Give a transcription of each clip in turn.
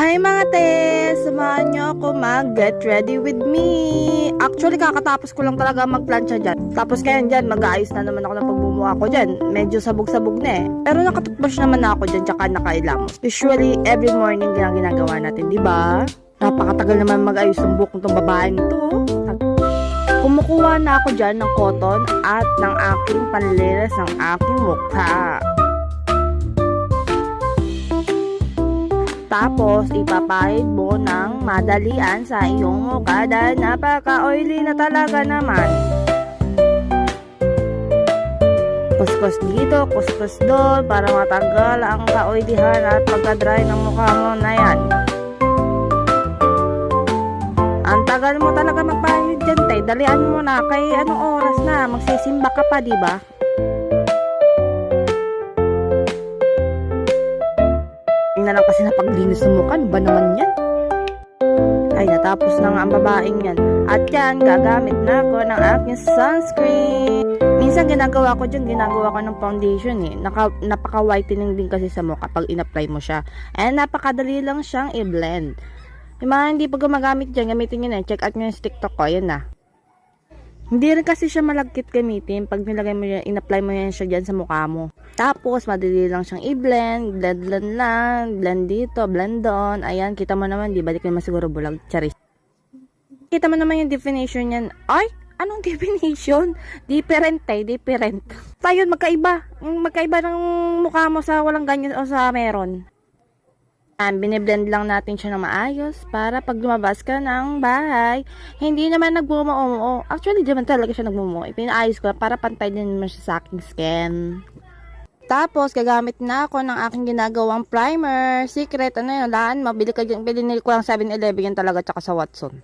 Hi mga te! Samahan niyo ako mag-get ready with me. Actually, kakatapos ko lang talaga mag-plancha dyan. Tapos kaya dyan, mag-aayos na naman ako ng pagbumuha ko dyan. Medyo sabog-sabog na eh. Pero nakatutbrush naman na ako dyan, tsaka nakailamos. Usually, every morning yan ang ginagawa natin, di ba? Napakatagal naman mag-ayos ng buhok nitong babaeng to. Kumukuha na ako dyan ng cotton at ng aking panlinis ng aking mukha. Tapos, ipapahid mo ng madalian sa iyong mukha dahil napaka-oily na talaga naman. Kuskus dito, kuskus doon para matanggal ang ka-oilyhan at pagka-dry ng mukha mo na yan. Ang tagal mo talaga magpahid dyan, tay. Dalian mo na. Kay anong oras na? Magsisimba ka pa, diba? Na lang kasi napaglinis ng mukha, ano ba naman yan? Ay, natapos na nga ang babaeng yan. At yan, gagamit na ako ng aking sunscreen. Minsan ginagawa ko dyan, ginagawa ko ng foundation eh. Napaka-whitening din kasi sa mukha pag in-apply mo siya. And napakadali lang siyang i-blend. Yung mga hindi pa gumagamit dyan, gamitin nyo na. Check out nyo yung TikTok ko, yan na. Hindi rin kasi siya malagkit gamitin pag nilagay mo yan, in-apply mo yan siya dyan sa mukha mo. Tapos, madali lang siyang i-blend, blend lang, blend dito, blend doon. Ayan, kita mo naman, di ba? Di ko naman siguro bulag, charis. Kita mo naman yung definition yan. Ay, anong definition? Different tayo, different. Tayo, magkaiba. Magkaiba ng mukha mo sa walang ganyan o sa meron. Biniblend lang natin siya ng maayos para pag lumabas ka ng bahay, hindi naman nagmumuo. Actually, di naman talaga siya nagmumuo. Ipinaayos ko para pantay din naman siya sa aking skin. Tapos, gagamit na ako ng aking ginagawang primer. Secret, ano yun, laan, mabili ko lang 7-Eleven yan talaga, tsaka sa Watson.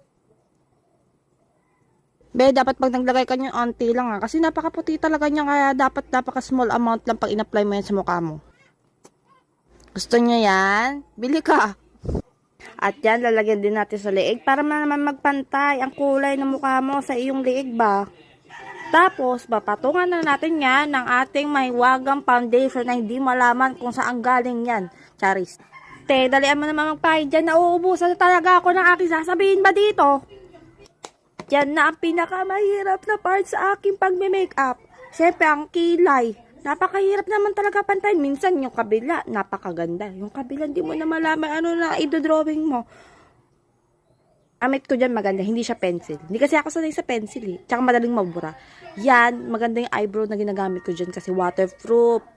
Dapat pag naglagay ka nyo, onti lang ha. Kasi napakaputi talaga niya, kaya dapat napaka-small amount lang pag in-apply mo yan sa mukha mo. Gusto nyo yan? Bili ka! At yan, lalagyan din natin sa liig para naman magpantay ang kulay ng mukha mo sa iyong liig ba. Tapos, papatungan na natin yan ng ating mahiwagang foundation na hindi malaman kung saan galing yan. Charis. Te, dalian mo naman magpahid dyan. Nauubusan na talaga ako ng aking sasabihin ba dito? Yan na ang pinakamahirap na part sa aking pagme-makeup. Siyempre, ang kilay. Napakahirap naman talaga pantayin. Minsan yung kabila, napakaganda. Yung kabila, hindi mo na malaman ano na idodrawing mo. Amit ko dyan maganda, hindi siya pencil. Hindi kasi ako sanay sa pencil eh. Tsaka madaling mabura. Yan, maganda yung eyebrow na ginagamit ko dyan kasi waterproof.